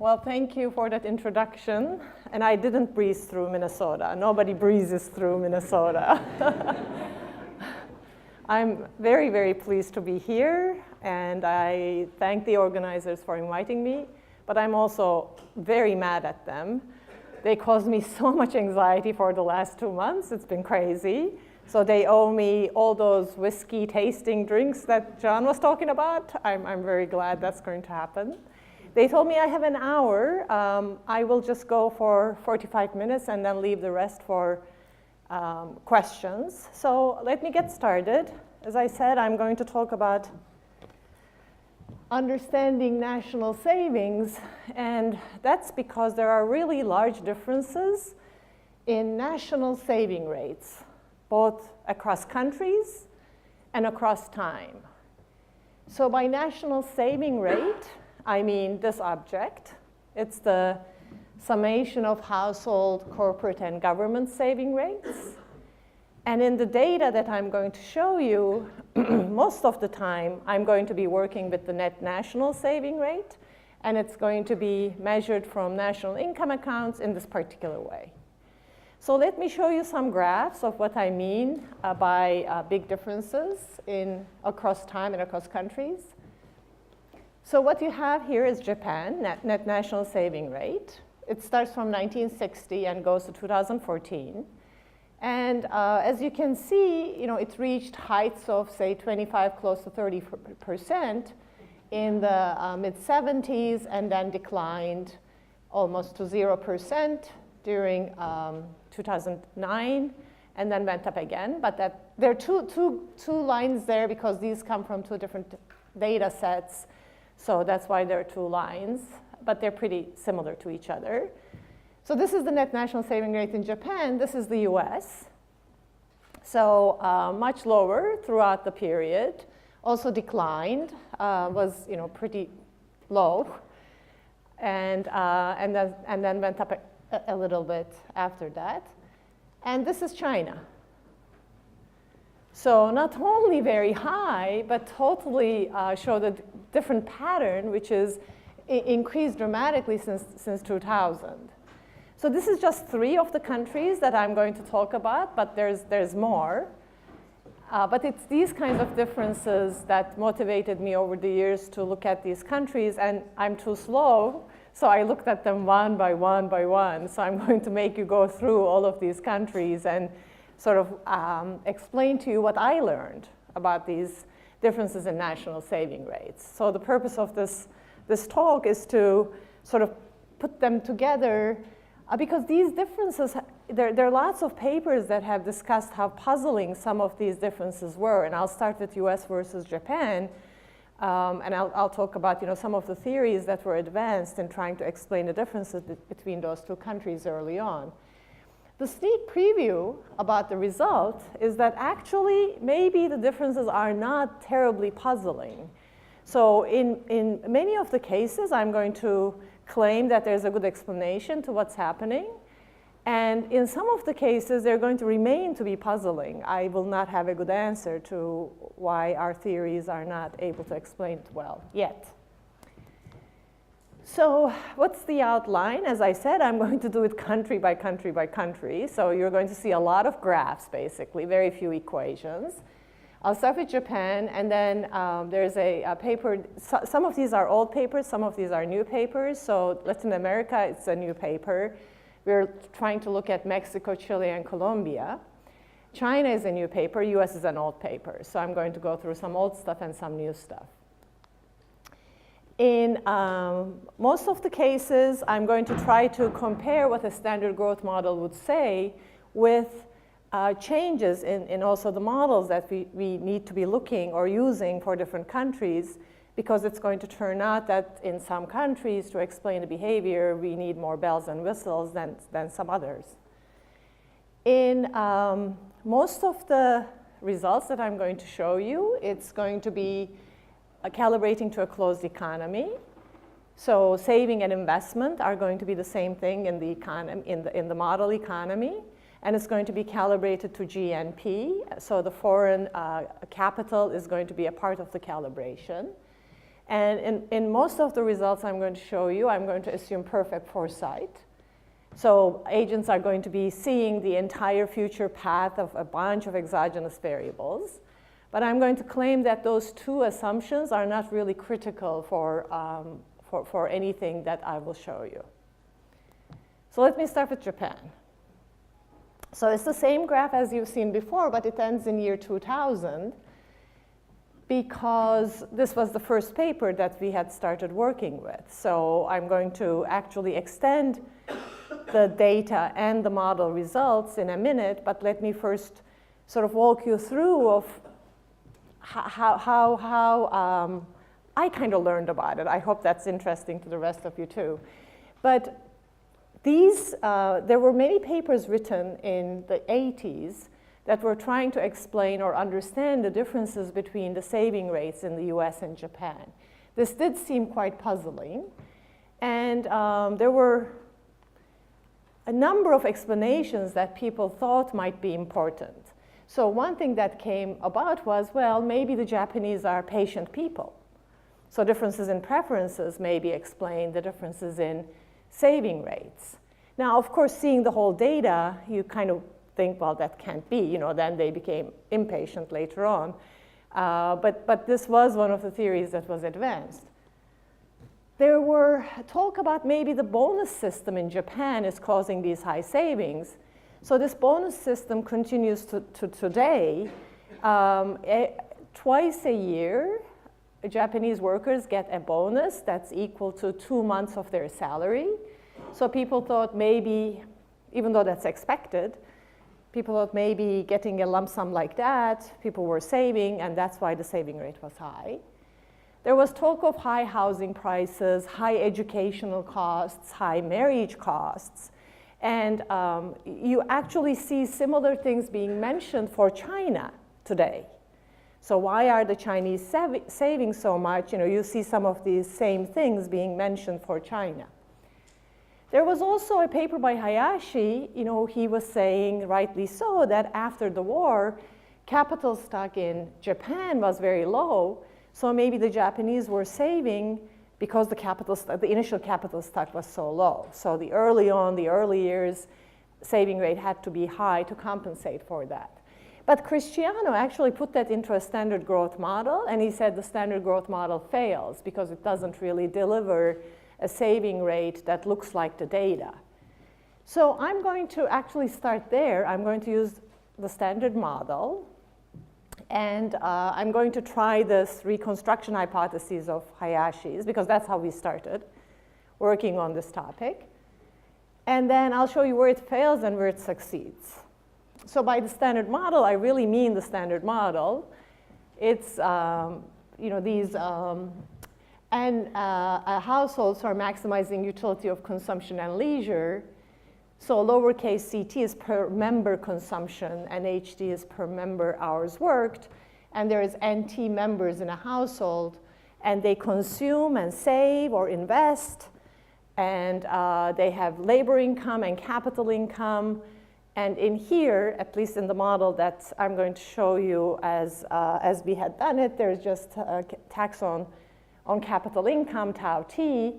Well, thank you for that introduction. And I didn't breeze through Minnesota. Nobody breezes through Minnesota. I'm very, very pleased to be here, and I thank the organizers for inviting me, but I'm also very mad at them. They caused me so much anxiety for the last 2 months. It's been crazy. So they owe me all those whiskey tasting drinks that John was talking about. I'm very glad that's going to happen. They told me I have an hour. I will just go for 45 minutes and then leave the rest for questions. So let me get started. As I said, I'm going to talk about understanding national savings, and that's because there are really large differences in national saving rates, both across countries and across time. So by national saving rate, I mean this object. It's the summation of household, corporate, and government saving rates. And in the data that I'm going to show you, most of the time, I'm going to be working with the net national saving rate, and it's going to be measured from national income accounts in this particular way. So let me show you some graphs of what I mean by big differences across time and across countries. So what you have here is Japan, net national saving rate. It starts from 1960 and goes to 2014. And as you can see, it reached heights of, say, 25, close to 30% in the mid-70s, and then declined almost to 0% during 2009, and then went up again. But there are two lines there because these come from two different data sets. So that's why there are two lines, but they're pretty similar to each other. So this is the net national saving rate in Japan. This is the US. So much lower throughout the period. Also declined, was pretty low, and then went up a little bit after that. And this is China. So not only very high, but totally showed a different pattern, which is increased dramatically since 2000. So this is just 3 of the countries that I'm going to talk about, but there's more. But it's these kinds of differences that motivated me over the years to look at these countries, and I'm too slow, so I looked at them one by one by one. So I'm going to make you go through all of these countries and sort of explain to you what I learned about these differences in national saving rates. So the purpose of this talk is to sort of put them together because these differences, there are lots of papers that have discussed how puzzling some of these differences were. And I'll start with US versus Japan. And I'll talk about some of the theories that were advanced in trying to explain the differences between those two countries early on. The sneak preview about the result is that actually maybe the differences are not terribly puzzling. So in many of the cases, I'm going to claim that there's a good explanation to what's happening. And in some of the cases, they're going to remain to be puzzling. I will not have a good answer to why our theories are not able to explain it well yet. So what's the outline? As I said, I'm going to do it country by country by country. So you're going to see a lot of graphs, basically, very few equations. I'll start with Japan, and then there's a paper. Some of these are old papers, some of these are new papers. So Latin America, it's a new paper. We're trying to look at Mexico, Chile, and Colombia. China is a new paper, US is an old paper. So I'm going to go through some old stuff and some new stuff. In most of the cases, I'm going to try to compare what a standard growth model would say with changes in also the models that we need to be looking or using for different countries, because it's going to turn out that in some countries, to explain the behavior, we need more bells and whistles than some others. In most of the results that I'm going to show you, it's going to be calibrating to a closed economy. So saving and investment are going to be the same thing in the economy, in the model economy. And it's going to be calibrated to GNP. So the foreign capital is going to be a part of the calibration. And in most of the results I'm going to show you, I'm going to assume perfect foresight. So agents are going to be seeing the entire future path of a bunch of exogenous variables. But I'm going to claim that those two assumptions are not really critical for anything that I will show you. So let me start with Japan. So it's the same graph as you've seen before, but it ends in year 2000 because this was the first paper that we had started working with. So I'm going to actually extend the data and the model results in a minute, but let me first sort of walk you through of how I kind of learned about it. I hope that's interesting to the rest of you too. But there were many papers written in the 80s that were trying to explain or understand the differences between the saving rates in the US and Japan. This did seem quite puzzling. And there were a number of explanations that people thought might be important. So one thing that came about was, well, maybe the Japanese are patient people. So differences in preferences maybe explain the differences in saving rates. Now, of course, seeing the whole data, you kind of think, well, that can't be. Then they became impatient later on. But this was one of the theories that was advanced. There were talk about maybe the bonus system in Japan is causing these high savings. So this bonus system continues to today. Twice a year, Japanese workers get a bonus that's equal to 2 months of their salary. So people thought maybe, even though that's expected, people thought maybe getting a lump sum like that, people were saving, and that's why the saving rate was high. There was talk of high housing prices, high educational costs, high marriage costs. And you actually see similar things being mentioned for China today. So why are the Chinese saving so much? You see some of these same things being mentioned for China. There was also a paper by Ayse. He was saying, rightly so, that after the war, capital stock in Japan was very low. So maybe the Japanese were saving because the initial capital stock was so low. So the early years, saving rate had to be high to compensate for that. But Cristiano actually put that into a standard growth model, and he said the standard growth model fails because it doesn't really deliver a saving rate that looks like the data. So I'm going to actually start there. I'm going to use the standard model. And I'm going to try this reconstruction hypothesis of Ayse's, because that's how we started working on this topic. And then I'll show you where it fails and where it succeeds. So by the standard model, I really mean the standard model. It's these households are maximizing utility of consumption and leisure. So lowercase ct is per member consumption, and HD is per member hours worked. And there is NT members in a household, and they consume and save or invest. And they have labor income and capital income. And in here, at least in the model that I'm going to show you as we had done it, there's just a tax on capital income, tau t.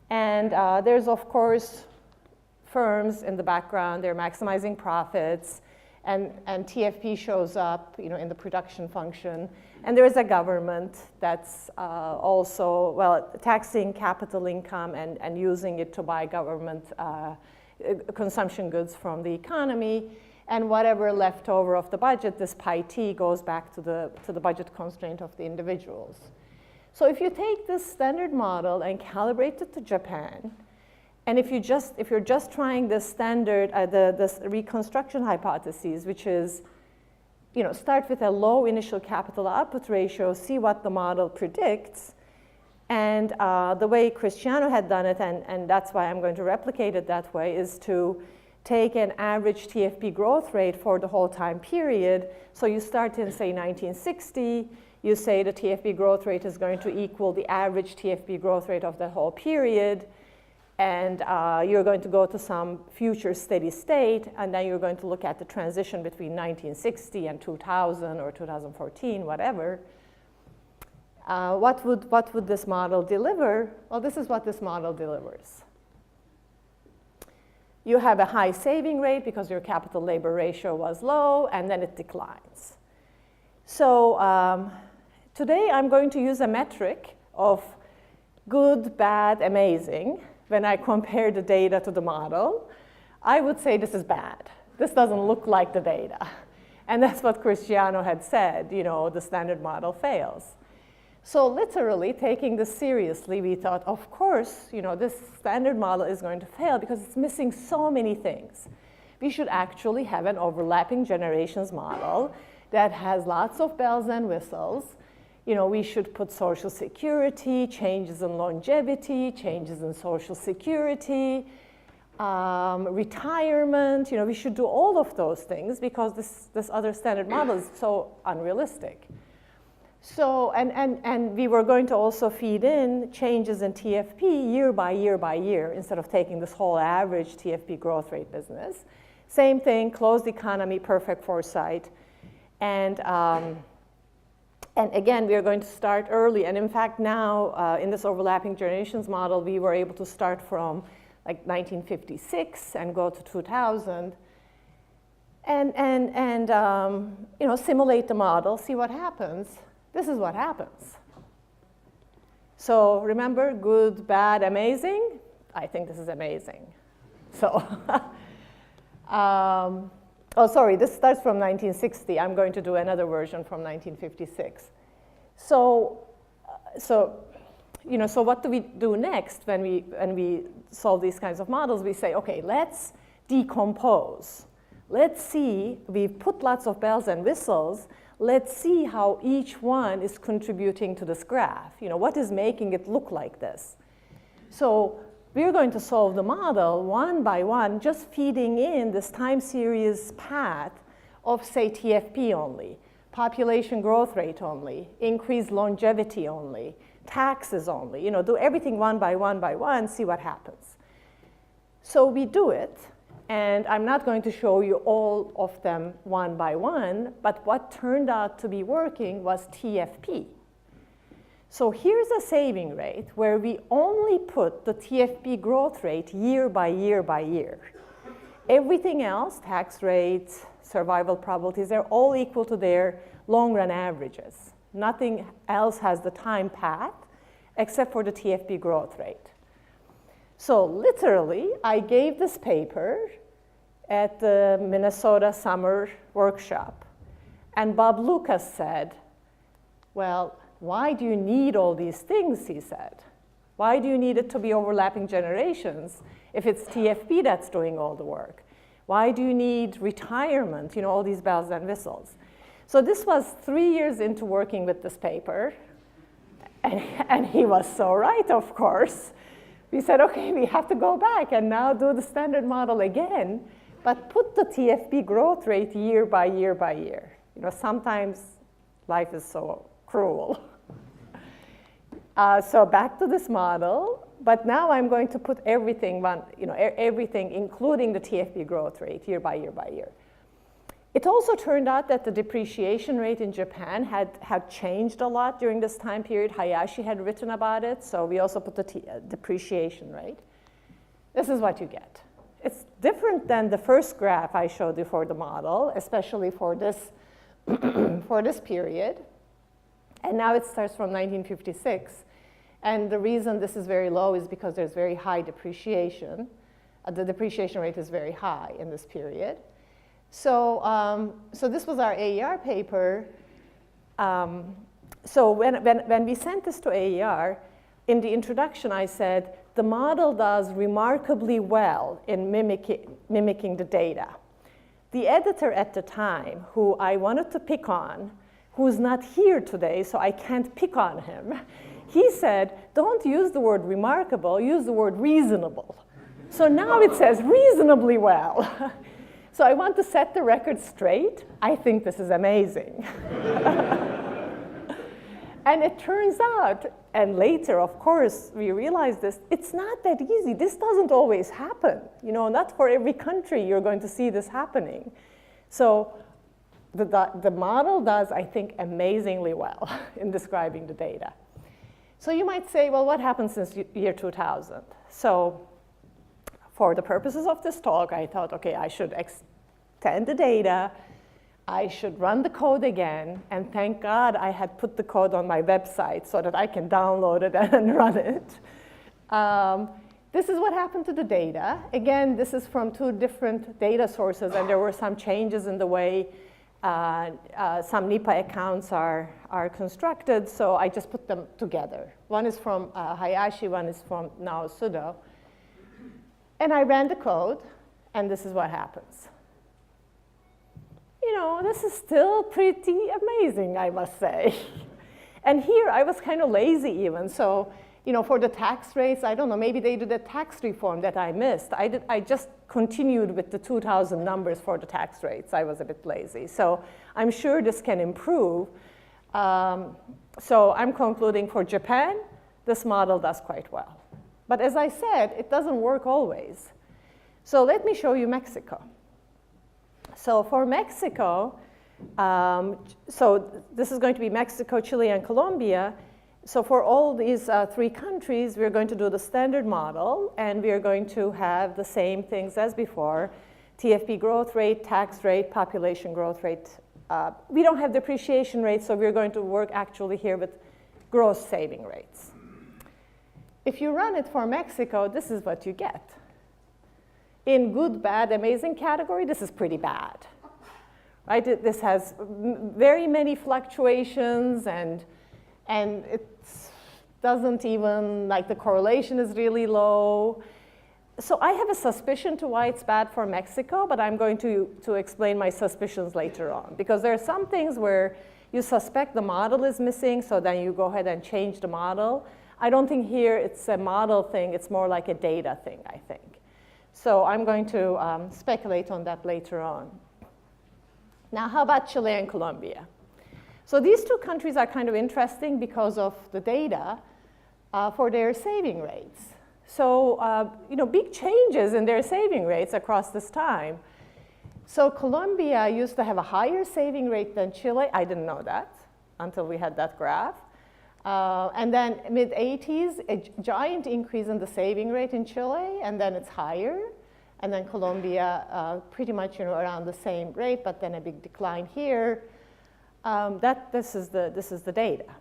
And there's, of course, firms in the background. They're maximizing profits. And TFP shows up in the production function. And there is a government that's also, taxing capital income and using it to buy government consumption goods from the economy. And whatever left over of the budget, this pi t goes back to the budget constraint of the individuals. So if you take this standard model and calibrate it to Japan, and if you're just trying this standard, this reconstruction hypothesis, which is, start with a low initial capital output ratio, see what the model predicts, and the way Cristiano had done it, and that's why I'm going to replicate it that way, is to take an average TFP growth rate for the whole time period. So you start in, say, 1960, you say the TFP growth rate is going to equal the average TFP growth rate of the whole period. And you're going to go to some future steady state, and then you're going to look at the transition between 1960 and 2000 or 2014, whatever. What would this model deliver? Well, this is what this model delivers. You have a high saving rate because your capital labor ratio was low, and then it declines. So today I'm going to use a metric of good, bad, amazing. When I compare the data to the model, I would say this is bad. This doesn't look like the data. And that's what Cristiano had said, the standard model fails. So literally, taking this seriously, we thought, of course, this standard model is going to fail because it's missing so many things. We should actually have an overlapping generations model that has lots of bells and whistles. We should put Social Security, changes in longevity, changes in Social Security, retirement. We should do all of those things because this other standard model is so unrealistic. So, and we were going to also feed in changes in TFP year by year by year instead of taking this whole average TFP growth rate business. Same thing, closed economy, perfect foresight. And again, we are going to start early. And in fact, now in this overlapping generations model, we were able to start from like 1956 and go to 2000 and simulate the model, see what happens. This is what happens. So remember, good, bad, amazing? I think this is amazing. So, oh, sorry, this starts from 1960. I'm going to do another version from 1956. So what do we do next when we solve these kinds of models? We say, okay, let's decompose. Let's see, we've put lots of bells and whistles. Let's see how each one is contributing to this graph. What is making it look like this? So we're going to solve the model one by one, just feeding in this time series path of, say, TFP only, population growth rate only, increased longevity only, taxes only. Do everything one by one, see what happens. So we do it. And I'm not going to show you all of them one by one, but what turned out to be working was TFP. So here's a saving rate where we only put the TFP growth rate year by year by year. Everything else, tax rates, survival probabilities, they're all equal to their long-run averages. Nothing else has the time path except for the TFP growth rate. So literally, I gave this paper at the Minnesota summer workshop. And Bob Lucas said, well, why do you need all these things, he said. Why do you need it to be overlapping generations if it's TFP that's doing all the work? Why do you need retirement, all these bells and whistles? So this was 3 years into working with this paper. And he was so right, of course. We said, okay, we have to go back and now do the standard model again, but put the TFP growth rate year by year by year. Sometimes life is so cruel. So back to this model, but now I'm going to put everything, everything, including the TFP growth rate year by year by year. It also turned out that the depreciation rate in Japan had changed a lot during this time period. Hayashi had written about it, so we also put the depreciation rate. This is what you get. It's different than the first graph I showed you for the model, especially for this, for this period. And now it starts from 1956. And the reason this is very low is because there's very high depreciation. The depreciation rate is very high in this period. So, so this was our AER paper. So when we sent this to AER, in the introduction I said, the model does remarkably well in mimicking the data. The editor at the time, who I wanted to pick on, who's not here today, so I can't pick on him, he said, don't use the word remarkable, use the word reasonable. So now it says reasonably well. So I want to set the record straight. I think this is amazing. And it turns out, and later, of course, we realized this, it's not that easy. This doesn't always happen. Not for every country you're going to see this happening. So the model does, I think, amazingly well in describing the data. So you might say, well, what happened since year 2000? So for the purposes of this talk, I thought, okay, I should extend the data. I should run the code again. And thank God I had put the code on my website so that I can download it and run it. This is what happened to the data. Again, this is from 2 different data sources, and there were some changes in the way some NIPA accounts are constructed, so I just put them together. One is from Ayse, one is from now Zhao. And I ran the code, and this is what happens. You know, this is still pretty amazing, I must say. And here I was kind of lazy even, so you know, for the tax rates, I don't know, maybe they did a tax reform that I missed. I just continued with the 2000 numbers for the tax rates. I was a bit lazy. So I'm sure this can improve. So I'm concluding for Japan, this model does quite well. But as I said, it doesn't work always. So let me show you Mexico. So for Mexico, so this is going to be Mexico, Chile, and Colombia. So for all these 3 countries, we're going to do the standard model, and we are going to have the same things as before: TFP growth rate, tax rate, population growth rate. We don't have depreciation rates, so we're going to work actually here with gross saving rates. If you run it for Mexico, this is what you get. In good, bad, amazing category, this is pretty bad. Right? This has very many fluctuations, and it doesn't even, like, the correlation is really low. So I have a suspicion to why it's bad for Mexico, but I'm going to explain my suspicions later on. Because there are some things where you suspect the model is missing, so then you go ahead and change the model. I don't think here it's a model thing, it's more like a data thing, I think. So I'm going to speculate on that later on. Now, how about Chile and Colombia? So these 2 countries are kind of interesting because of the data for their saving rates. So you know, big changes in their saving rates across this time. So Colombia used to have a higher saving rate than Chile. I didn't know that until we had that graph. And then mid-80s, a giant increase in the saving rate in Chile, and then it's higher. And then Colombia, pretty much, you know, around the same rate, but then a big decline here. This is the data.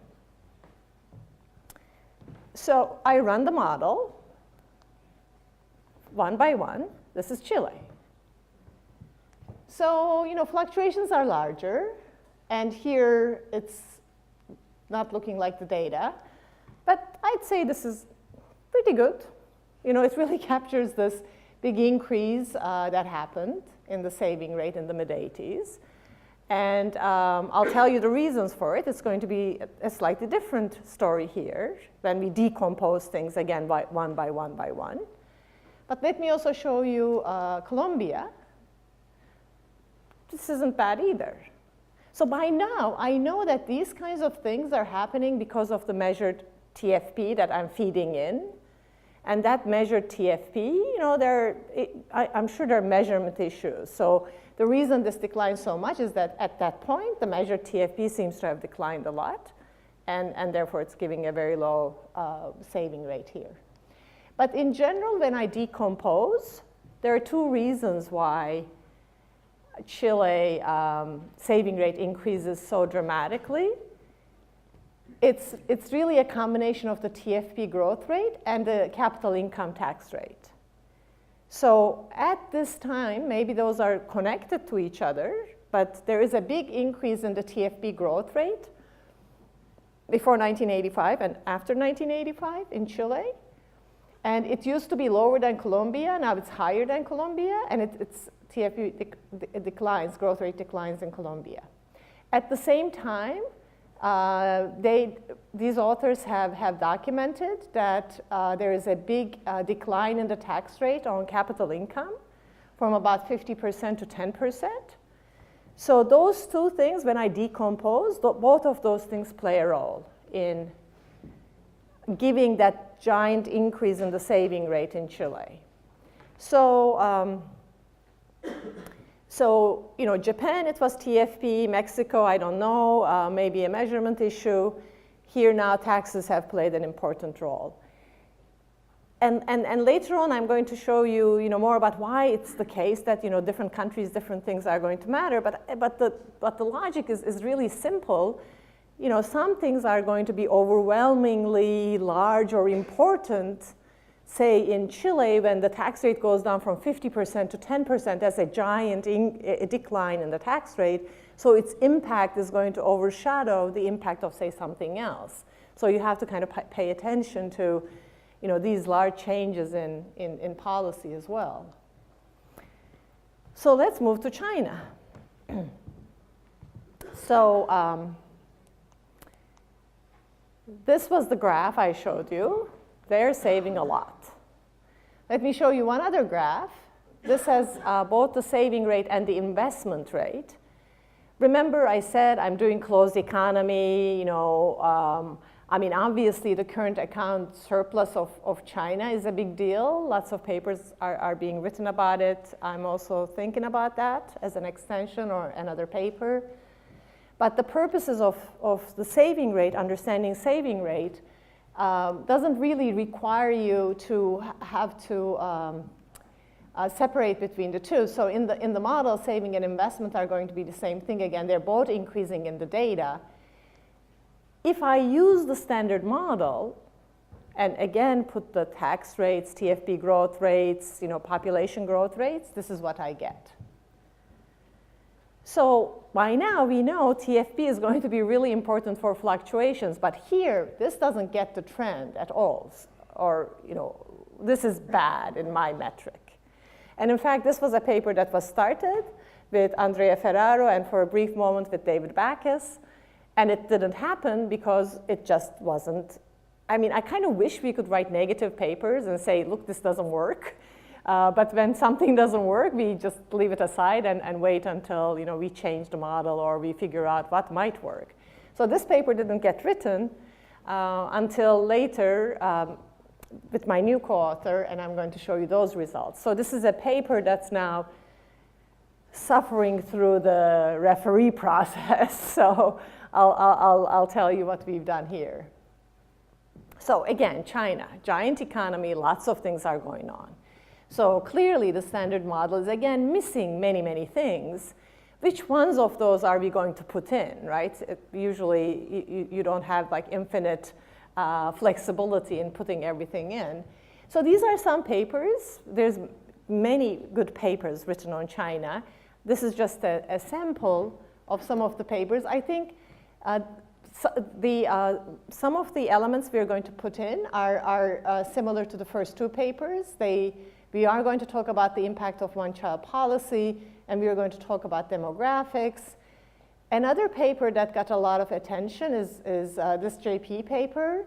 So I run the model one by one. This is Chile. So, you know, fluctuations are larger, and here it's not looking like the data, but I'd say this is pretty good. You know, it really captures this big increase that happened in the saving rate in the mid-80s. And I'll tell you the reasons for it. It's going to be a slightly different story here when we decompose things again one by one. But let me also show you Colombia. This isn't bad either. So by now, I know that these kinds of things are happening because of the measured TFP that I'm feeding in. And that measured TFP, you know, I'm sure there are measurement issues. So the reason this declines so much is that at that point, the measured TFP seems to have declined a lot, and therefore it's giving a very low saving rate here. But in general, when I decompose, there are 2 reasons why Chile saving rate increases so dramatically. It's really a combination of the TFP growth rate and the capital income tax rate. So at this time, maybe those are connected to each other, but there is a big increase in the TFP growth rate before 1985 and after 1985 in Chile. And it used to be lower than Colombia, now it's higher than Colombia, and it's TFP declines, growth rate declines in Colombia. At the same time, these authors have documented that there is a big decline in the tax rate on capital income from about 50% to 10%. So those 2 things, when I decompose, both of those things play a role in giving that giant increase in the saving rate in Chile. So, So, Japan, it was TFP. Mexico, I don't know, maybe a measurement issue. Here now, taxes have played an important role. And later on, I'm going to show you, more about why it's the case that, different countries, different things are going to matter. But the logic is really simple. Some things are going to be overwhelmingly large or important. Say in Chile, when the tax rate goes down from 50% to 10%, that's a giant decline in the tax rate. So its impact is going to overshadow the impact of, say, something else. So you have to kind of pay attention to these large changes in policy as well. So let's move to China. So this was the graph I showed you. They're saving a lot. Let me show you one other graph. This has both the saving rate and the investment rate. Remember, I said I'm doing closed economy. Obviously, the current account surplus of China is a big deal. Lots of papers are being written about it. I'm also thinking about that as an extension or another paper. But the purposes of the saving rate, understanding saving rate, doesn't really require you to have to separate between the two. So in the model, saving and investment are going to be the same thing again. They're both increasing in the data. If I use the standard model, and again put the tax rates, TFP growth rates, population growth rates, this is what I get. So by now we know TFP is going to be really important for fluctuations, but here this doesn't get the trend at all, or this is bad in my metric. And in fact, this was a paper that was started with Andrea Ferraro and for a brief moment with David Backus, and it didn't happen because it just wasn't. I kind of wish we could write negative papers and say, look, this doesn't work. But when something doesn't work, we just leave it aside and wait until we change the model or we figure out what might work. So this paper didn't get written until later with my new co-author, and I'm going to show you those results. So this is a paper that's now suffering through the referee process. So I'll tell you what we've done here. So again, China, giant economy, lots of things are going on. So clearly the standard model is again missing many, many things. Which ones of those are we going to put in, right? Usually you don't have like infinite flexibility in putting everything in. So these are some papers. There's many good papers written on China. This is just a sample of some of the papers. I think some of the elements we're going to put in are similar to the first two papers. We are going to talk about the impact of one-child policy, and we are going to talk about demographics. Another paper that got a lot of attention is this JP paper.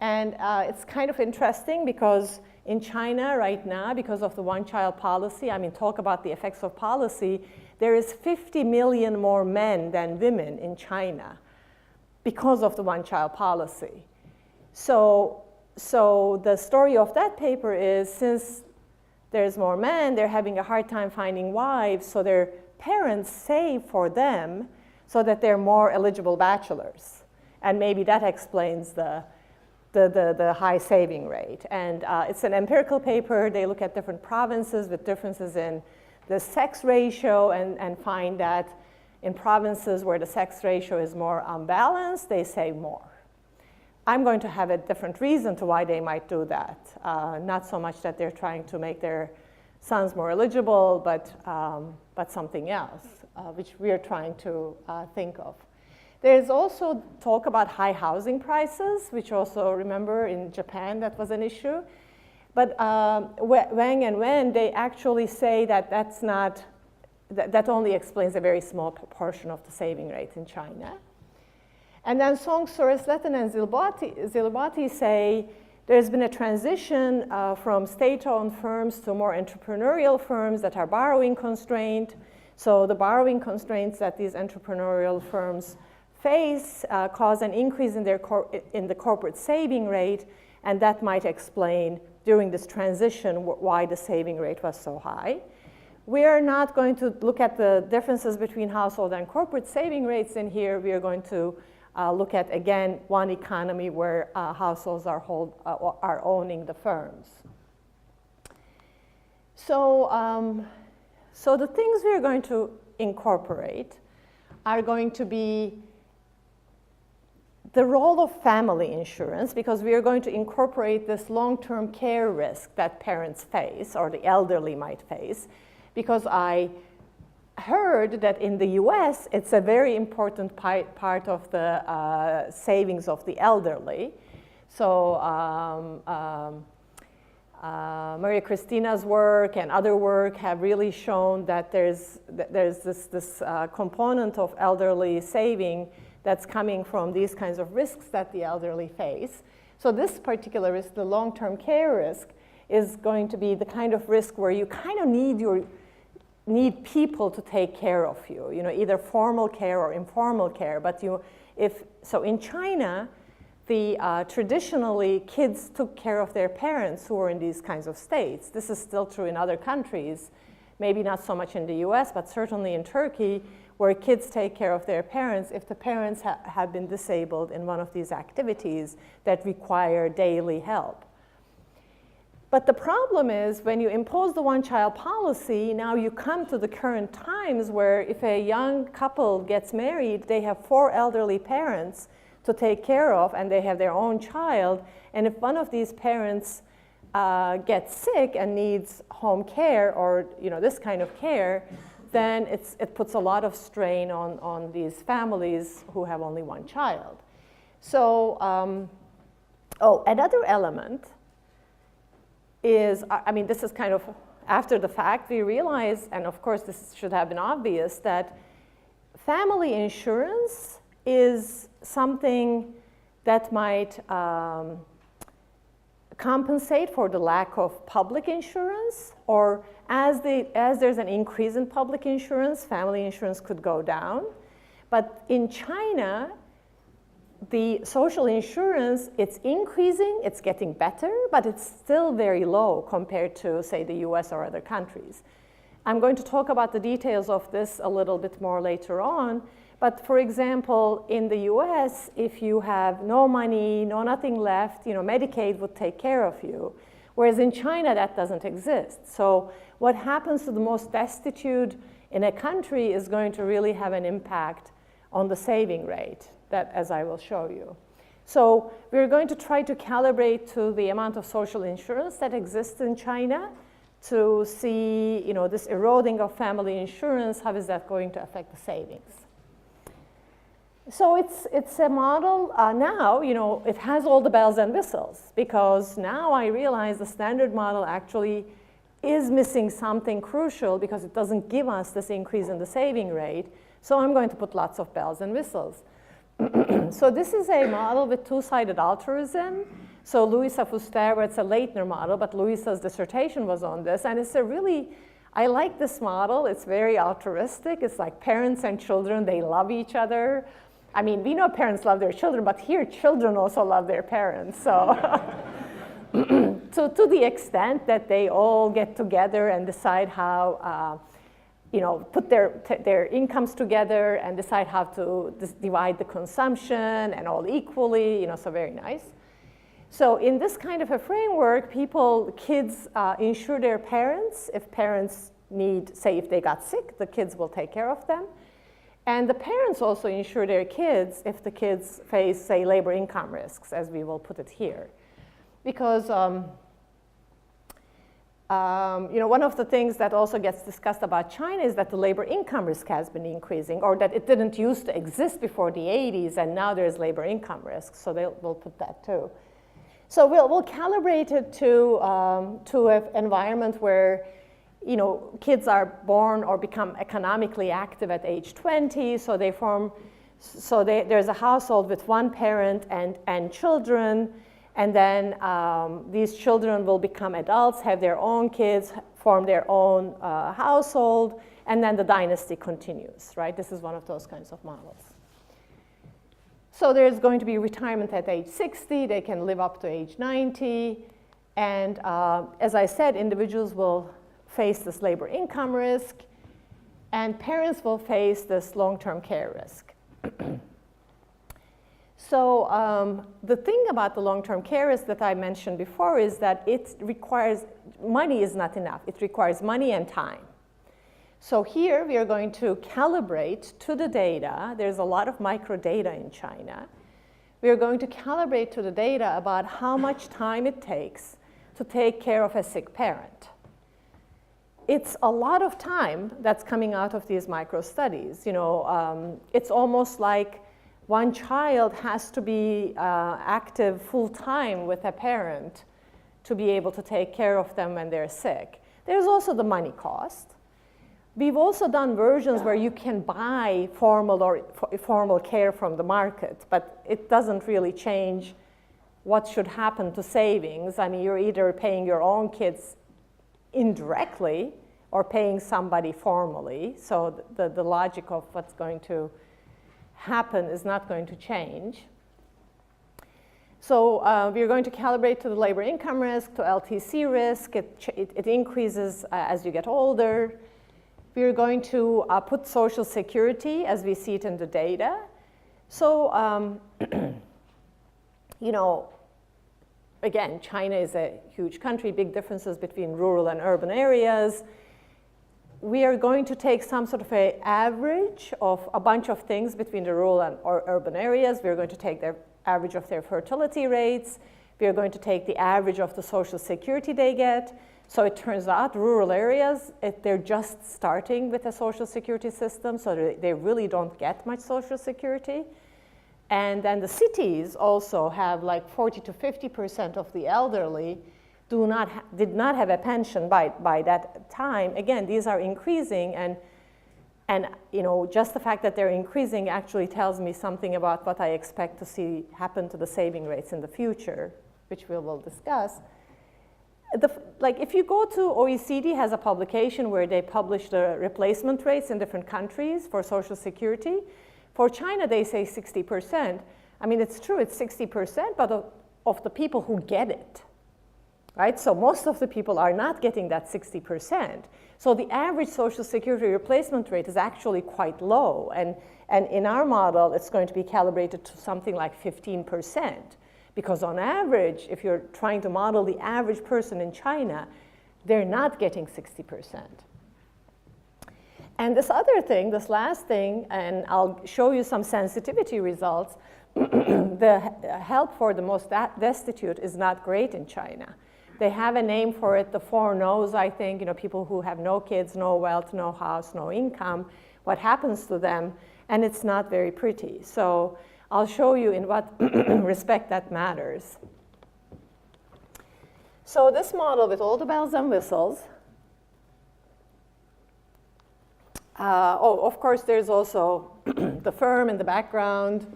And it's kind of interesting because in China right now, because of the one-child policy, talk about the effects of policy, there is 50 million more men than women in China because of the one-child policy. So the story of that paper is, since there's more men, they're having a hard time finding wives, so their parents save for them so that they're more eligible bachelors. And maybe that explains the high saving rate. And it's an empirical paper. They look at different provinces with differences in the sex ratio and find that in provinces where the sex ratio is more unbalanced, they save more. I'm going to have a different reason to why they might do that. Not so much that they're trying to make their sons more eligible, but something else, which we are trying to think of. There's also talk about high housing prices, which also, remember, in Japan that was an issue. But Wang and Wen, they actually say that that only explains a very small proportion of the saving rate in China. And then Song, Soresletten, and Zilbati say there's been a transition from state-owned firms to more entrepreneurial firms that are borrowing constrained. So the borrowing constraints that these entrepreneurial firms face cause an increase in the corporate saving rate, and that might explain during this transition why the saving rate was so high. We are not going to look at the differences between household and corporate saving rates in here. We are going to look at, again, one economy where households are owning the firms. So, so the things we are going to incorporate are going to be the role of family insurance, because we are going to incorporate this long-term care risk that parents face or the elderly might face, because I heard that in the US, it's a very important part of the savings of the elderly. So Maria Christina's work and other work have really shown that there's this component of elderly saving that's coming from these kinds of risks that the elderly face. So this particular risk, the long-term care risk, is going to be the kind of risk where you kind of need people to take care of you, either formal care or informal care. But so in China, traditionally kids took care of their parents who were in these kinds of states. This is still true in other countries, maybe not so much in the US, but certainly in Turkey, where kids take care of their parents if the parents have been disabled in one of these activities that require daily help. But the problem is when you impose the one-child policy, now you come to the current times where if a young couple gets married, they have 4 elderly parents to take care of, and they have their own child. And if one of these parents gets sick and needs home care or this kind of care, then it puts a lot of strain on these families who have only one child. So, another element is, this is kind of after the fact, we realize, and of course this should have been obvious, that family insurance is something that might compensate for the lack of public insurance, or as there's an increase in public insurance, family insurance could go down. But in China, the social insurance, it's increasing, it's getting better, but it's still very low compared to, say, the US or other countries. I'm going to talk about the details of this a little bit more later on. But for example, in the US, if you have no money, nothing left, Medicaid would take care of you. Whereas in China, that doesn't exist. So what happens to the most destitute in a country is going to really have an impact on the saving rate, that as I will show you. So we're going to try to calibrate to the amount of social insurance that exists in China to see, this eroding of family insurance, how is that going to affect the savings? So it's a model now, it has all the bells and whistles, because now I realize the standard model actually is missing something crucial because it doesn't give us this increase in the saving rate. So I'm going to put lots of bells and whistles. So this is a model with two-sided altruism. So Louisa Fuster, it's a Leitner model, but Louisa's dissertation was on this. And it's I like this model. It's very altruistic. It's like parents and children, they love each other. We know parents love their children, but here children also love their parents. So, to the extent that they all get together and decide how, put their incomes together and decide how to divide the consumption and all equally, so very nice. So in this kind of a framework, kids insure their parents. If parents say if they got sick, the kids will take care of them. And the parents also insure their kids if the kids face, say, labor income risks, as we will put it here. Because one of the things that also gets discussed about China is that the labor income risk has been increasing, or that it didn't used to exist before the 80s, and now there's labor income risk. So we'll put that too. So we'll calibrate it to an environment where kids are born or become economically active at age 20, so there's a household with one parent and children, and then these children will become adults, have their own kids, form their own household, and then the dynasty continues, right? This is one of those kinds of models. So there's going to be retirement at age 60, they can live up to age 90, and as I said, individuals will face this labor income risk, and parents will face this long-term care risk. So the thing about the long-term care risk that I mentioned before is that it requires, money is not enough. It requires money and time. So here we are going to calibrate to the data. There's a lot of micro data in China. We are going to calibrate to the data about how much time it takes to take care of a sick parent. It's a lot of time that's coming out of these micro studies. You know, it's almost like one child has to be active full-time with a parent to be able to take care of them when they're sick. There's also the money cost. We've also done versions where you can buy formal care from the market, but it doesn't really change what should happen to savings. I mean, you're either paying your own kids indirectly or paying somebody formally. So the logic of what's going to happen is not going to change. So we're going to calibrate to the labor income risk, to LTC risk. It increases as you get older. We're going to put Social Security as we see it in the data. So, you know, again, China is a huge country, big differences between rural and urban areas. We are going to take some sort of an average of a bunch of things between the rural and urban areas. We're going to take their average of their fertility rates. We are going to take the average of the Social Security they get. So it turns out rural areas, they're just starting with a Social Security system, so they really don't get much Social Security. And then the cities also have like 40 to 50% of the elderly did not have a pension by that time. Again, these are increasing, and you know, just the fact that they're increasing actually tells me something about what I expect to see happen to the saving rates in the future, which we will discuss. Like if you go to OECD has a publication where they publish the replacement rates in different countries for Social Security. For China, they say 60%. I mean, it's true, it's 60%, but of the people who get it. Right? So most of the people are not getting that 60%. So the average Social Security replacement rate is actually quite low. And in our model, it's going to be calibrated to something like 15%. Because on average, if you're trying to model the average person in China, they're not getting 60%. And this other thing, this last thing, and I'll show you some sensitivity results, the help for the most destitute is not great in China. They have a name for it, the 4 no's, I think, you know, people who have no kids, no wealth, no house, no income, what happens to them, and it's not very pretty. So I'll show you in what respect that matters. So this model with all the bells and whistles, of course, there's also the firm in the background.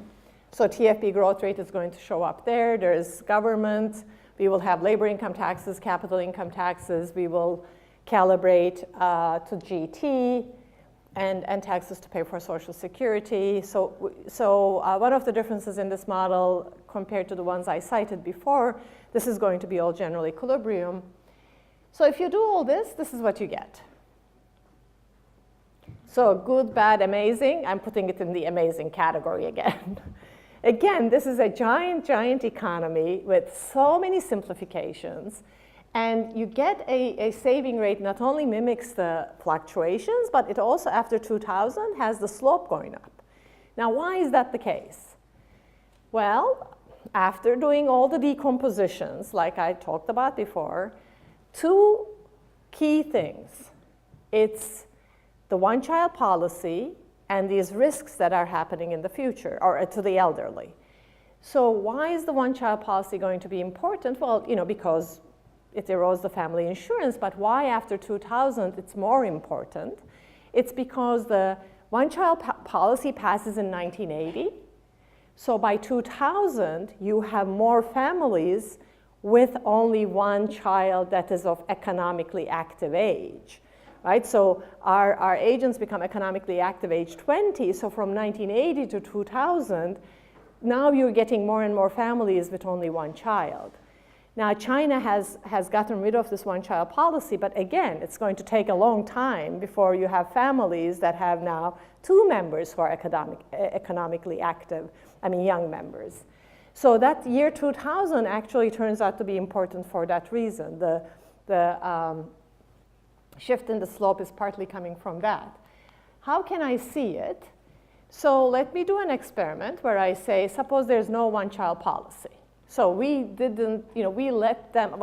So TFP growth rate is going to show up there. There's government. We will have labor income taxes, capital income taxes. We will calibrate to GT and taxes to pay for Social Security. So one of the differences in this model compared to the ones I cited before, this is going to be all general equilibrium. So if you do all this, this is what you get. So good, bad, amazing. I'm putting it in the amazing category again. Again, this is a giant, giant economy with so many simplifications. And you get a saving rate not only mimics the fluctuations, but it also, after 2000, has the slope going up. Now, why is that the case? Well, after doing all the decompositions, like I talked about before, 2 key things. It's the one-child policy and these risks that are happening in the future, or to the elderly. So why is the one-child policy going to be important? Well, you know, because it erodes the family insurance, but why after 2000 it's more important? It's because the one-child policy passes in 1980. So by 2000, you have more families with only one child that is of economically active age. Right? So our agents become economically active age 20. So from 1980 to 2000, now you're getting more and more families with only one child. Now, China has gotten rid of this one-child policy, but again, it's going to take a long time before you have families that have now 2 members who are economically active, young members. So that year 2000 actually turns out to be important for that reason. The shift in the slope is partly coming from that. How can I see it? So let me do an experiment where I say, suppose there's no one-child policy. So we didn't, we let them,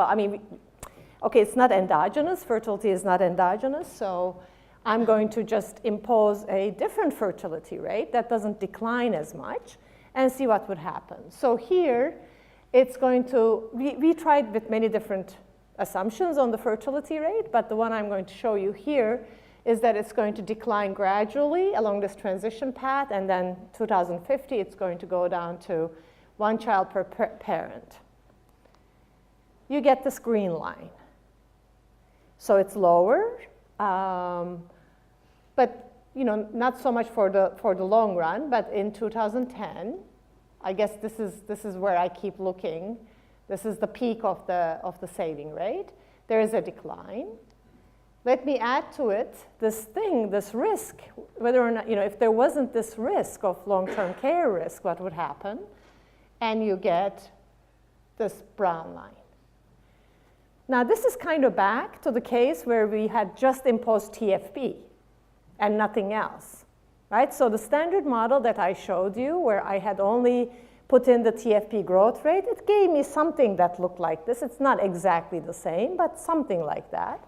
okay, it's not endogenous, fertility is not endogenous, so I'm going to just impose a different fertility rate that doesn't decline as much and see what would happen. So here, it's going to, we tried with many different assumptions on the fertility rate, but the one I'm going to show you here is that it's going to decline gradually along this transition path, and then 2050, it's going to go down to 1 child per parent. You get this green line. So it's lower, but not so much for the long run. But in 2010, I guess this is where I keep looking. This is the peak of the saving rate. There is a decline. Let me add to it this risk, whether or not, if there wasn't this risk of long-term care risk, what would happen? And you get this brown line. Now, this is kind of back to the case where we had just imposed TFP and nothing else, right? So the standard model that I showed you, where I had only put in the TFP growth rate, it gave me something that looked like this. It's not exactly the same, but something like that.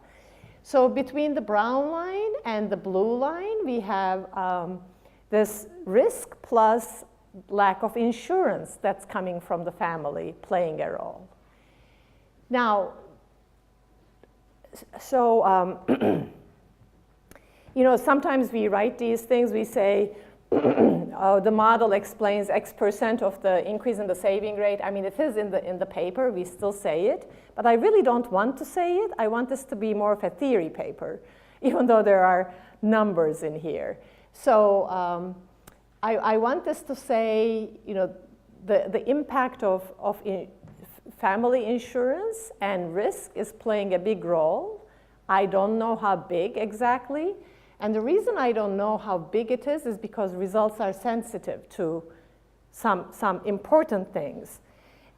So between the brown line and the blue line, we have this risk plus lack of insurance that's coming from the family playing a role. Now, so, sometimes we write these things, we say, oh, the model explains X% of the increase in the saving rate. It is in the paper, we still say it, but I really don't want to say it. I want this to be more of a theory paper, even though there are numbers in here. So I want this to say, the impact of family insurance and risk is playing a big role. I don't know how big exactly. And the reason I don't know how big it is because results are sensitive to some important things.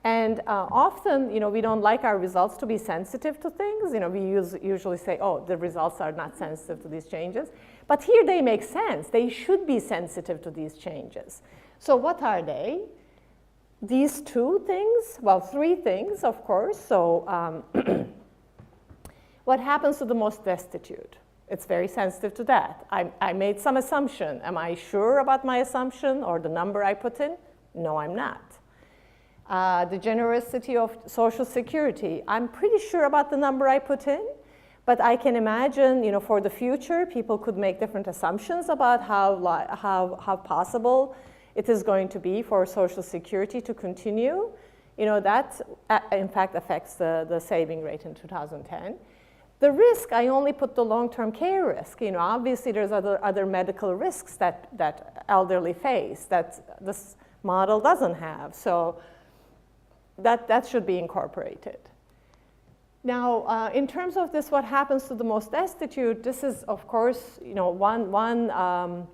And often, we don't like our results to be sensitive to things. We usually say, oh, the results are not sensitive to these changes. But here they make sense. They should be sensitive to these changes. So what are they? These 2 things, well, 3 things, of course. So what happens to the most destitute? It's very sensitive to that. I made some assumption. Am I sure about my assumption or the number I put in? No, I'm not. The generosity of Social Security. I'm pretty sure about the number I put in, but I can imagine, for the future, people could make different assumptions about how possible it is going to be for Social Security to continue. That, in fact, affects the saving rate in 2010. The risk, I only put the long-term care risk. Obviously, there's other medical risks that elderly face that this model doesn't have. So that should be incorporated. Now, in terms of this, what happens to the most destitute, this is, of course, one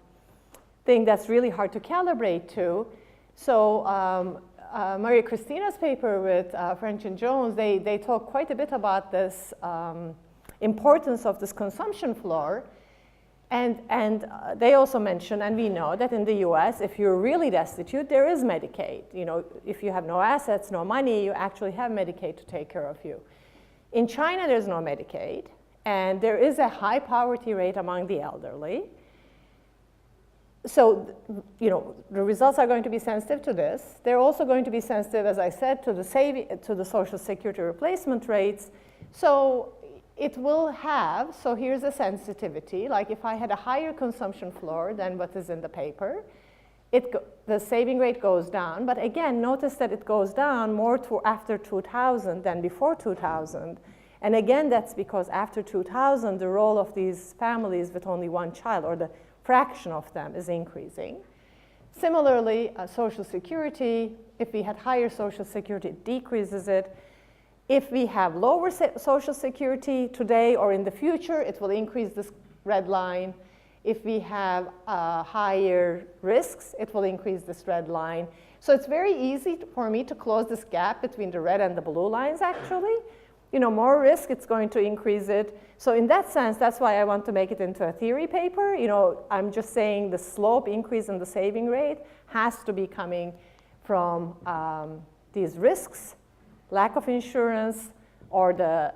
thing that's really hard to calibrate to. So Maria Christina's paper with French and Jones, they talk quite a bit about this importance of this consumption floor. And they also mention, and we know that in the US, if you're really destitute, there is Medicaid. If you have no assets, no money, you actually have Medicaid to take care of you. In China, there's no Medicaid, and there is a high poverty rate among the elderly. So, the results are going to be sensitive to this. They're also going to be sensitive, as I said, to the Social Security replacement rates. So it will have, so here's a sensitivity, like if I had a higher consumption floor than what is in the paper, the saving rate goes down. But again, notice that it goes down more after 2000 than before 2000. And again, that's because after 2000, the role of these families with only 1 child, or the fraction of them, is increasing. Similarly, Social Security, if we had higher Social Security, it decreases it. If we have lower Social Security today or in the future, it will increase this red line. If we have higher risks, it will increase this red line. So it's very easy for me to close this gap between the red and the blue lines, actually. You know, more risk, it's going to increase it. So in that sense, that's why I want to make it into a theory paper. You know, I'm just saying the slope increase in the saving rate has to be coming from these risks, lack of insurance, or the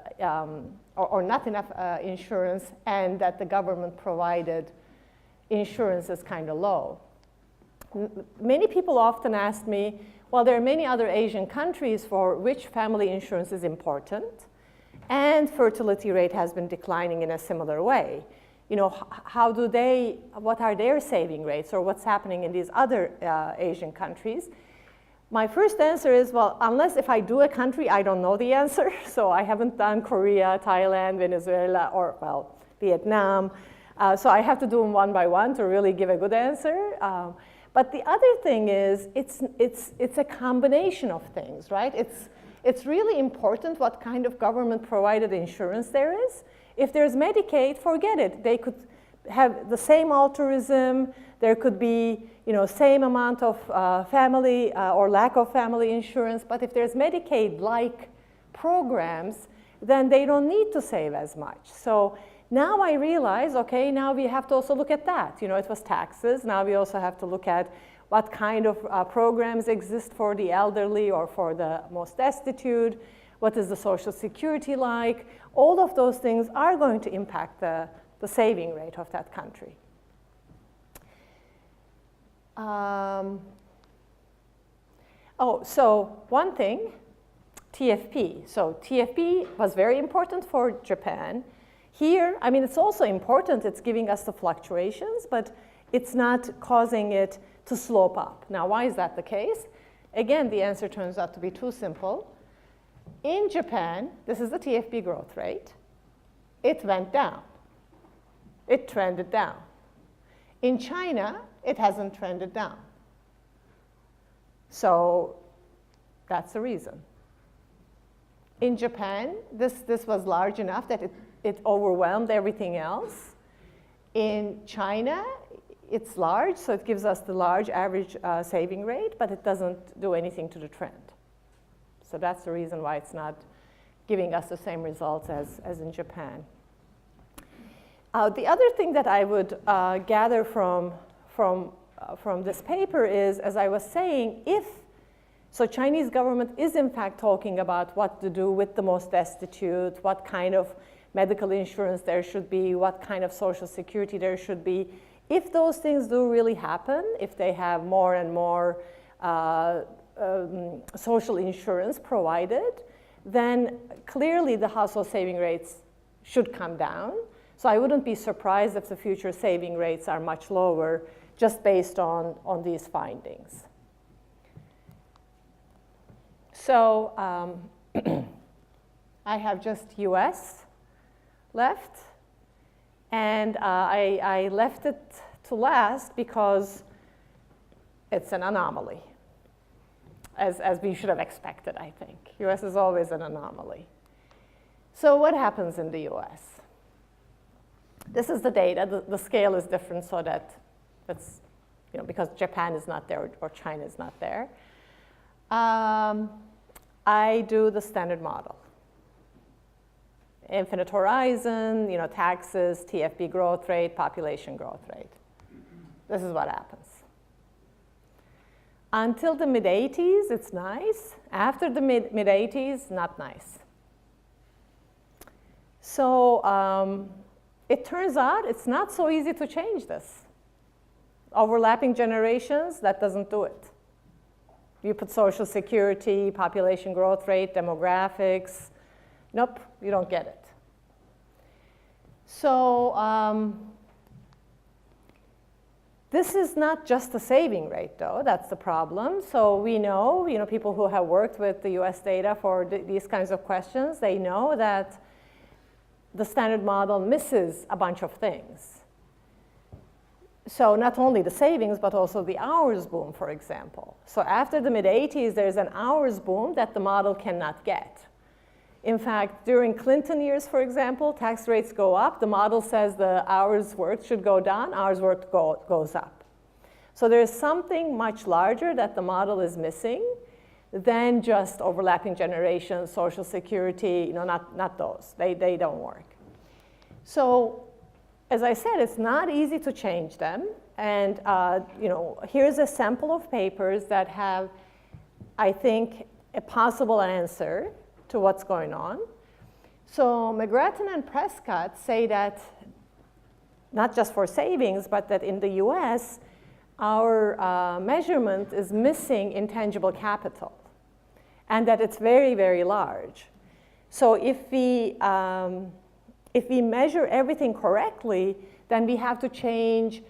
or not enough insurance, and that the government provided insurance is kind of low. Many people often ask me, well, there are many other Asian countries for which family insurance is important, and fertility rate has been declining in a similar way. You know, how do they, what are their saving rates, or what's happening in these other Asian countries? My first answer is, well, unless if I do a country, I don't know the answer. So I haven't done Korea, Thailand, Venezuela, or, well, Vietnam. So I have to do them one by one to really give a good answer. But the other thing is, it's a combination of things, right? It's really important what kind of government-provided insurance there is. If there's Medicaid, forget it. They could have the same altruism. There could be, you know, same amount of family or lack of family insurance. But if there's Medicaid-like programs, then they don't need to save as much. So now I realize, okay, now we have to also look at that. You know, it was taxes. Now we also have to look at what kind of programs exist for the elderly or for the most destitute. What is the Social Security like? All of those things are going to impact the saving rate of that country. So one thing, TFP. So TFP was very important for Japan. Here, I mean, it's also important. It's giving us the fluctuations, but it's not causing it to slope up. Now, why is that the case? Again, the answer turns out to be too simple. In Japan, this is the TFP growth rate. It went down. It trended down. In China, it hasn't trended down. So that's the reason. In Japan, this was large enough that it overwhelmed everything else. In China, it's large, so it gives us the large average saving rate, but it doesn't do anything to the trend. So that's the reason why it's not giving us the same results as in Japan. The other thing that I would gather from this paper is, as I was saying, so Chinese government is in fact talking about what to do with the most destitute, what kind of medical insurance there should be, what kind of Social Security there should be. If those things do really happen, if they have more and more social insurance provided, then clearly the household saving rates should come down. So I wouldn't be surprised if the future saving rates are much lower just based on these findings. So I have just US left, and I left it to last because it's an anomaly, as we should have expected, I think. US is always an anomaly. So what happens in the US? This is the data. The scale is different so that it's, you know, because Japan is not there or China is not there. I do the standard model. Infinite horizon, you know, taxes, TFP growth rate, population growth rate. This is what happens. Until the mid-80s, it's nice. After the mid-80s, not nice. So it turns out it's not so easy to change this. Overlapping generations, that doesn't do it. You put Social Security, population growth rate, demographics. Nope, you don't get it. So this is not just the saving rate, though. That's the problem. So we know, you know, people who have worked with the US data for these kinds of questions, they know that the standard model misses a bunch of things. So not only the savings, but also the hours boom, for example. So after the mid-80s, there's an hours boom that the model cannot get. In fact, during Clinton years, for example, tax rates go up. The model says the hours worked should go down. Hours worked goes up. So there's something much larger that the model is missing than just overlapping generations, Social Security, not those. They don't work. So as I said, it's not easy to change them. And here's a sample of papers that have, I think, a possible answer to what's going on. So McGrattan and Prescott say that, not just for savings, but that in the US, our measurement is missing intangible capital, and that it's very, very large. So if we measure everything correctly, then we have to change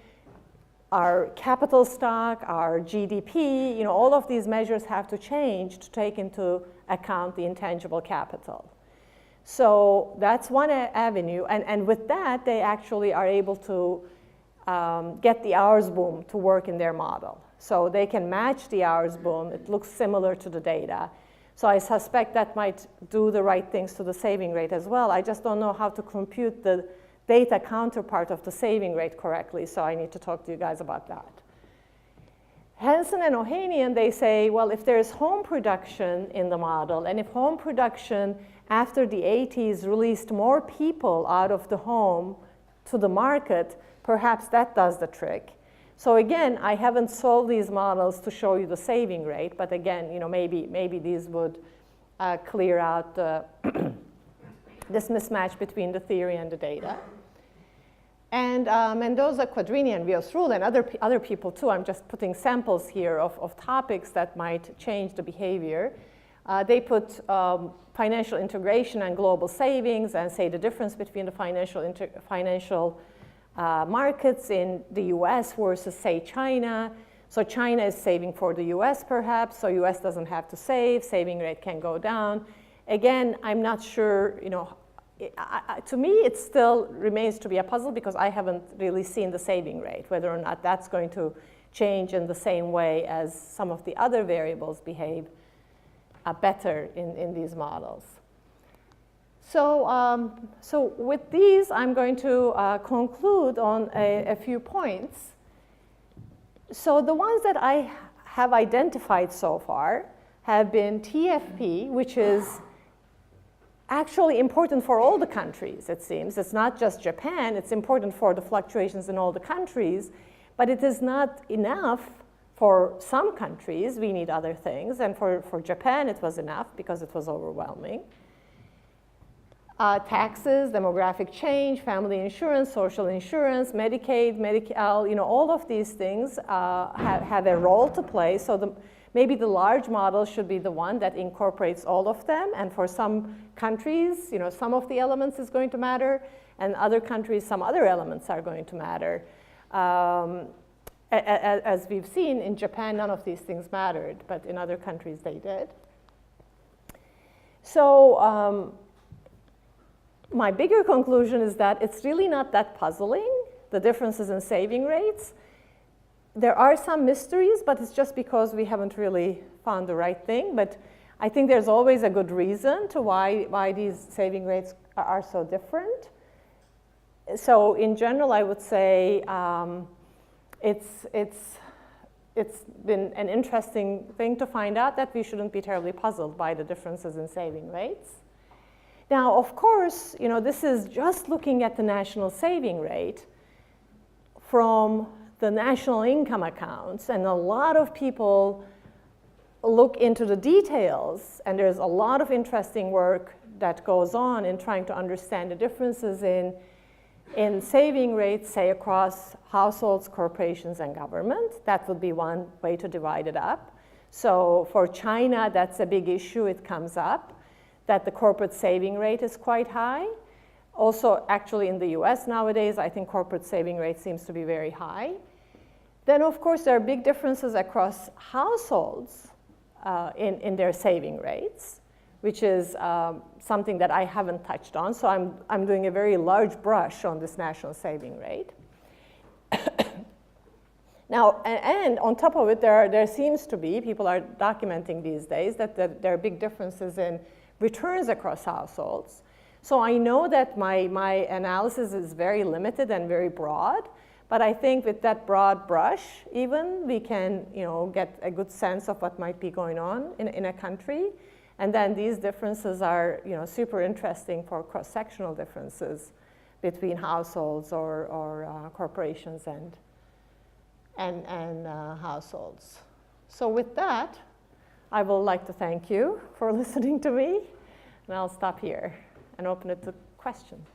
our capital stock, our GDP, all of these measures have to change to take into account the intangible capital. So that's one avenue, and with that, they actually are able to get the hours boom to work in their model. So they can match the hours boom. It looks similar to the data. So I suspect that might do the right things to the saving rate as well. I just don't know how to compute the data counterpart of the saving rate correctly, so I need to talk to you guys about that. Hansen and Ohanian, they say, well, if there's home production in the model, and if home production after the 80s released more people out of the home to the market, perhaps that does the trick. So again, I haven't solved these models to show you the saving rate, but again, maybe these would clear out this mismatch between the theory and the data. And Mendoza, Quadrini, and Rios-Rule, and other people too, I'm just putting samples here of topics that might change the behavior. They put financial integration and global savings and say the difference between the financial markets in the US versus, say, China. So China is saving for the US perhaps, so US doesn't have to save, saving rate can go down. Again, I'm not sure, to me, it still remains to be a puzzle because I haven't really seen the saving rate, whether or not that's going to change in the same way as some of the other variables behave better in these models. So, so with these, I'm going to conclude on a few points. So the ones that I have identified so far have been TFP, which is actually important for all the countries, it seems. It's not just Japan. It's important for the fluctuations in all the countries, but it is not enough for some countries. We need other things, and for Japan, it was enough because it was overwhelming. Taxes, demographic change, family insurance, social insurance, Medicaid, Medi-Cal, all of these things have a role to play. So maybe the large model should be the one that incorporates all of them. And for some countries, some of the elements is going to matter, and other countries, some other elements are going to matter. As we've seen, in Japan, none of these things mattered, but in other countries, they did. So my bigger conclusion is that it's really not that puzzling, the differences in saving rates. There are some mysteries, but it's just because we haven't really found the right thing. But I think there's always a good reason to why these saving rates are so different. So in general, I would say it's been an interesting thing to find out that we shouldn't be terribly puzzled by the differences in saving rates. Now, of course, this is just looking at the national saving rate from the national income accounts, and a lot of people look into the details, and there's a lot of interesting work that goes on in trying to understand the differences in saving rates, say, across households, corporations, and government. That would be one way to divide it up. So for China, that's a big issue. It comes up that the corporate saving rate is quite high. Also, actually, in the US nowadays, I think corporate saving rate seems to be very high. Then, of course, there are big differences across households in their saving rates, which is something that I haven't touched on. So I'm doing a very large brush on this national saving rate. Now, and on top of it, there seems to be, people are documenting these days, that there are big differences in returns across households. So I know that my analysis is very limited and very broad, but I think with that broad brush, even, we can get a good sense of what might be going on in a country. And then these differences are super interesting for cross-sectional differences between households or corporations and households. So with that, I would like to thank you for listening to me, and I'll stop here and open it to questions.